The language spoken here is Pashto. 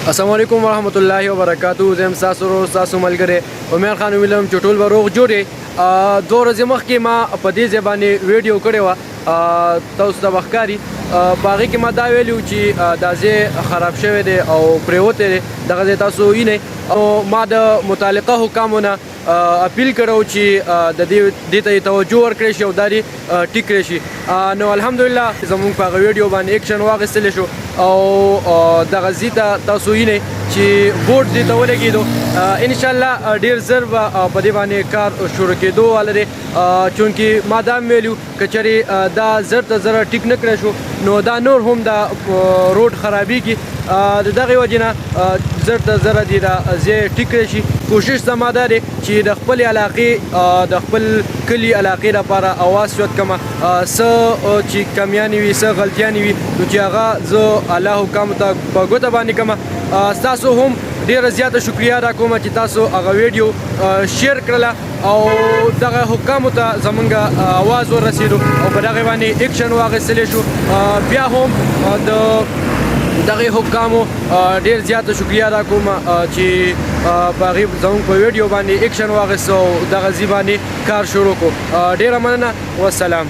السلام علیکم ورحمۃ اللہ وبرکاتہ. زم تاسو ورو تاسو ملګری عمر خان ویلم چې ټول وروغ جوړې دوه ورځې مخکې ما په دې ځای باندې ویډیو کړې وه تاسو ته به ښکاري. په هغې کې ما دا ویلي وو چې دا ځای خراب شوی دی او پرېوتی دی دغه ځای تاسو وینئ. او ما د متعلقه حکامو نه اپیل کړی چې د دې ته یې توجه ورکړی شي او دا دې ټیک کړی شي. نو الحمدلله زموږ په هغه ویډیو باندې ایکشن واخیستلی شو او دغه ځای ته تاسو وینئ چې بورډ دې ته ولګېدو. انشاءالله ډېر ژر به په دې باندې کار شروع کېدو واله دی چونکې ما دا هم ویلي که چېرې دا زر ته زره ټیک نه کړی شو نو دا نور هم دا روډ خرابېږي. د دغې وجې نه زر ته زره دې دا ځای ټیک کړی شي. کوشش زما دا دی چې د خپلې علاقې د خپل کلي علاقې لپاره اواز چوت کړمه. څه چې کمیانې وي څه غلطیانې وي نو چې هغه زه الله حکامو ته په ګوته باندې کړمه. ستاسو هم ډېره زیاته شکریه ادا کوم چې تاسو هغه ویډیو شیر کړله او دغه حکامو ته زمونږ اواز ورسېدو او په دغې باندې ایکشن واخیستلی شو. بیا هم د دغه حکامو ډیر زیاته شکریه ادا کوم چې په هغې زموږ په ویډیو باندې ایکشن واخیست او دغه ځای باندې کار شروع کړو. ډیره مننه. والسلام.